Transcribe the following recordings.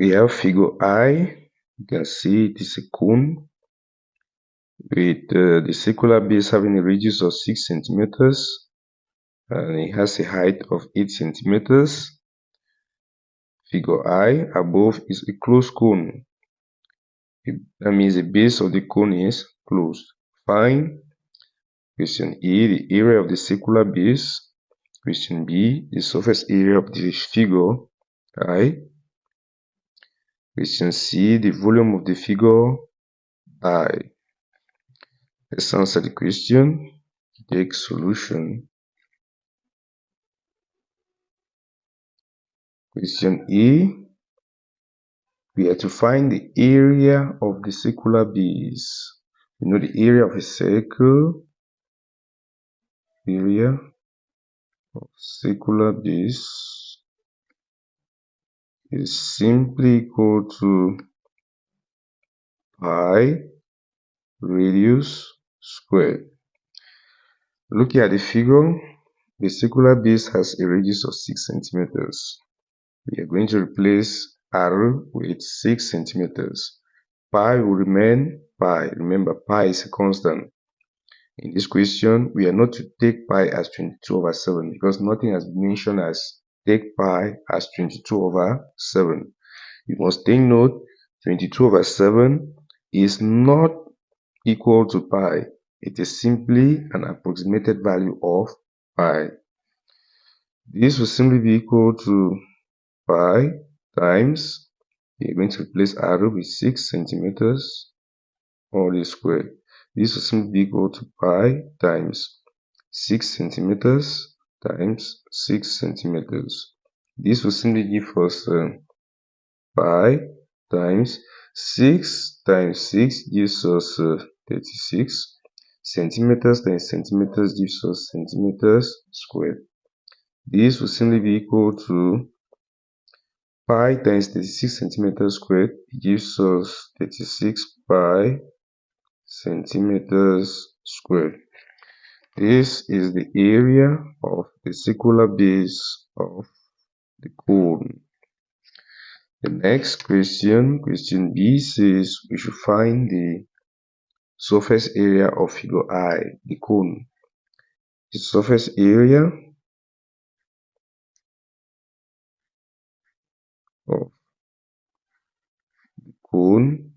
we have figure I. You can see it is a cone with the circular base having a radius of 6 centimeters and it has a height of 8 centimeters. Figure I above is a closed cone. That means the base of the cone is closed. Find question A, the area of the circular base. Question B, the surface area of the figure I. Question C, the volume of the figure I. Let's answer the question. Take solution. Question A, we have to find the area of the circular base. We know the area of a circle. Area of circular base is simply equal to pi radius squared. Looking at the figure, the circular base has a radius of 6 centimeters. We are going to replace r with 6 centimeters. Pi will remain pi. Remember, pi is a constant. In this question, we are not to take pi as 22/7 because nothing has been mentioned as take pi as 22/7. You must take note, 22/7 is not equal to pi. It is simply an approximated value of pi. This will simply be equal to pi times, we are going to replace r with 6 centimeters all the square. This will simply be equal to pi times 6 centimeters times 6 centimeters. This will simply give us pi times 6 times 6 gives us 36. Centimeters times centimeters gives us centimeters squared. This will simply be equal to pi times 36 centimeters squared gives us 36 pi centimeters squared. This is the area of the circular base of the cone. The next question, question B, says we should find the surface area of figure I, the cone. The surface area of the cone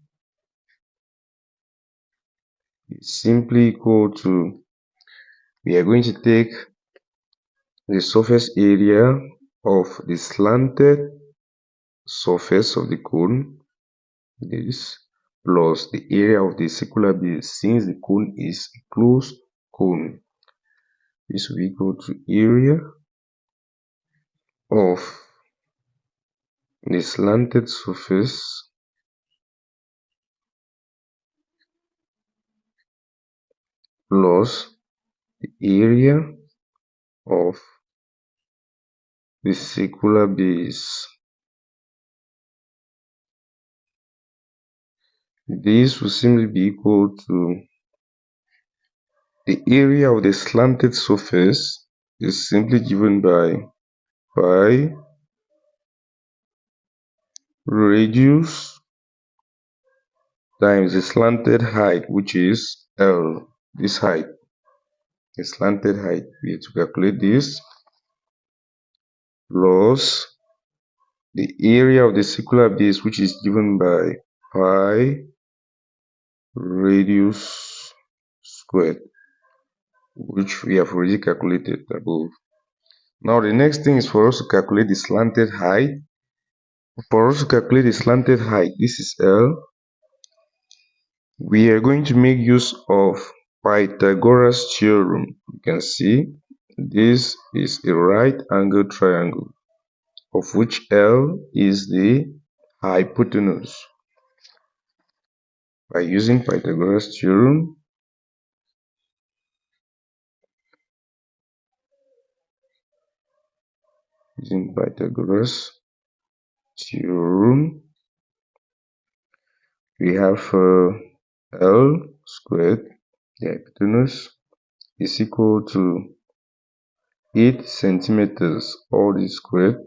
is simply equal to, we are going to take the surface area of the slanted surface of the cone, this, plus the area of the circular base, since the cone is a closed cone. This will be equal to area of the slanted surface plus the area of the circular base. This will simply be equal to the area of the slanted surface is simply given by pi radius times the slanted height, which is L. This height, the slanted height, we have to calculate this, plus the area of the circular base, which is given by pi radius squared, which we have already calculated above. Now the next thing is for us to calculate the slanted height. For us to calculate the slanted height, this is L. We are going to make use of Pythagoras theorem. You can see this is a right angle triangle, of which L is the hypotenuse. By using Pythagoras theorem, we have L squared, the hypotenuse, is equal to 8 centimeters all the squared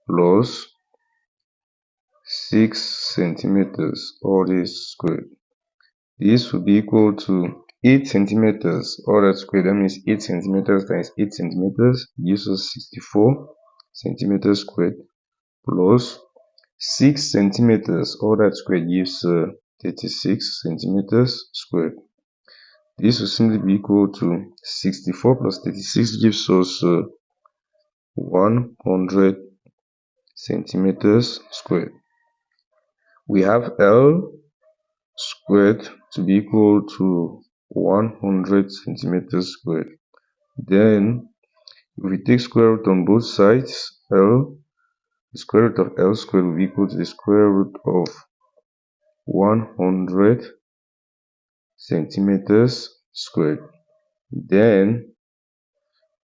plus 6 centimeters, all this squared. This will be equal to 8 centimeters, all that squared. That means 8 centimeters times 8 centimeters gives us 64 centimeters squared, plus 6 centimeters, all that squared gives 36 centimeters squared. This will simply be equal to 64 plus 36 gives us 100 centimeters squared. We have L squared to be equal to 100 centimeters squared. Then, if we take square root on both sides, L, the square root of L squared will be equal to the square root of 100 centimeters squared. Then,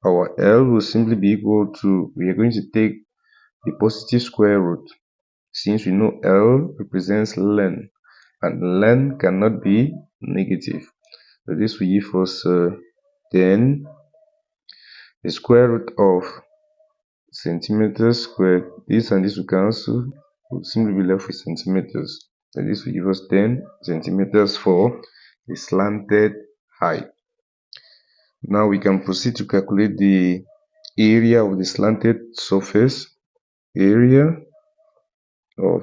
our L will simply be equal to, we are going to take the positive square root, since we know L represents length, and length cannot be negative. So this will give us 10, the square root of centimeters squared. This and this will cancel. We'll simply be left with centimeters. So this will give us 10 centimeters for the slanted height. Now we can proceed to calculate the area of the slanted surface. Area of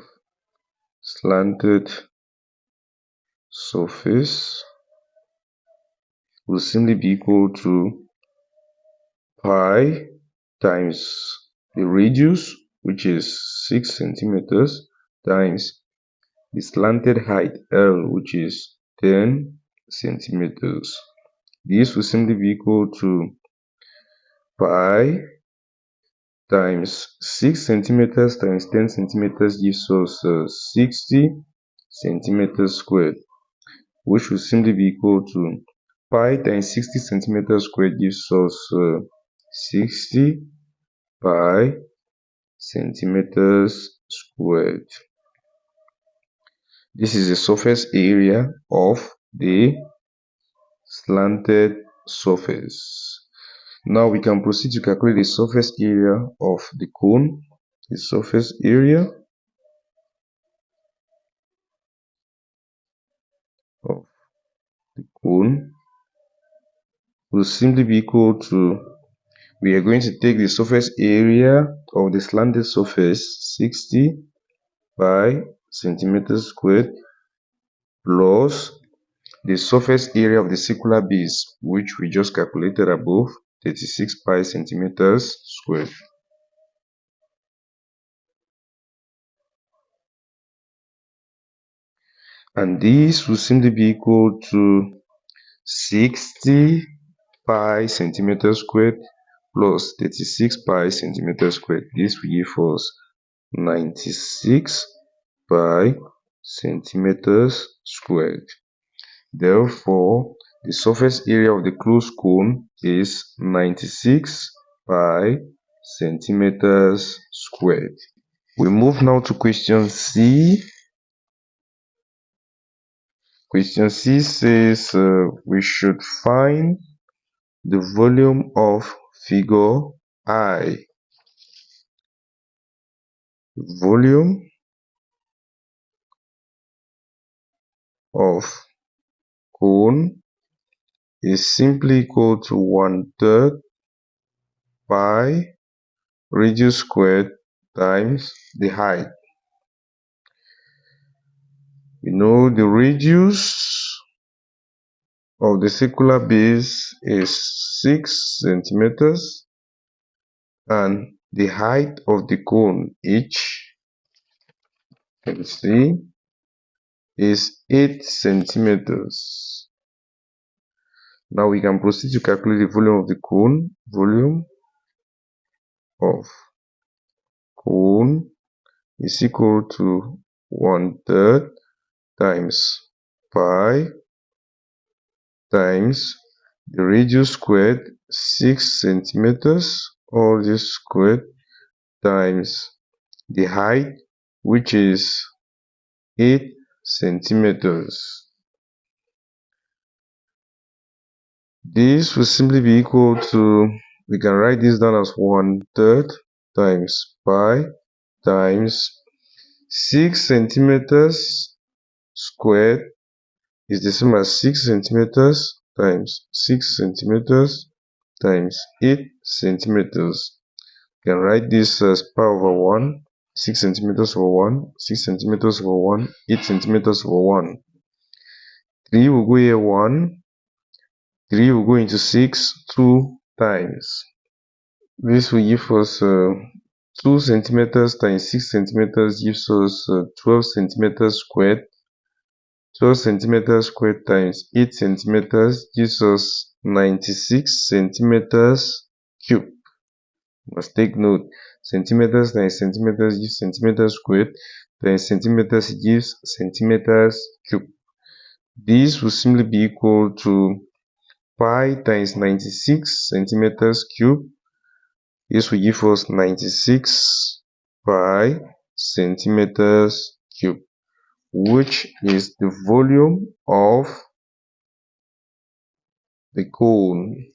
slanted surface will simply be equal to pi times the radius, which is 6 centimeters, times the slanted height L, which is 10 centimeters. This will simply be equal to pi times 6 centimeters times 10 centimeters gives us 60 centimeters squared, which will simply be equal to pi times 60 centimeters squared gives us 60 pi centimeters squared. This is the surface area of the slanted surface. Now we can proceed to calculate the surface area of the cone. The surface area of the cone will simply be equal to, we are going to take the surface area of the slanted surface, 60 pi centimeters squared, plus the surface area of the circular base, which we just calculated above, 36 pi centimeters squared. And this will simply be equal to 60 pi centimeters squared plus 36 pi centimeters squared. This will give us 96 pi centimeters squared. Therefore, the surface area of the closed cone is 96 pi centimeters squared. We move now to question C. Question C says we should find the volume of figure I. Volume of cone is simply equal to 1/3 pi radius squared times the height. We know the radius of the circular base is 6 centimeters and the height of the cone H, can see, is 8 centimeters. Now we can proceed to calculate the volume of the cone. Volume of cone is equal to 1/3 times pi times the radius squared, 6 centimeters, all this squared, times the height, which is 8 centimeters. This will simply be equal to, we can write this down as 1/3 times pi times 6 centimeters squared is the same as 6 centimeters times 6 centimeters times 8 centimeters. You can write this as pi over 1, 6 centimeters over 1, 6 centimeters over 1, 8 centimeters over 1. 3 will go here 1, 3 will go into 6 2 times. This will give us 2 centimeters times 6 centimeters gives us 12 centimeters squared. 12 centimeters squared times 8 centimeters gives us 96 centimeters cubed. Must take note, centimeters times centimeters gives centimeters squared times centimeters gives centimeters cubed. This will simply be equal to pi times 96 centimeters cubed. This will give us 96 pi centimeters cubed, which is the volume of the cone.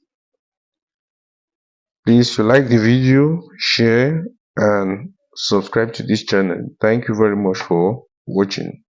Please, if you like the video, share and subscribe to this channel. Thank you very much for watching.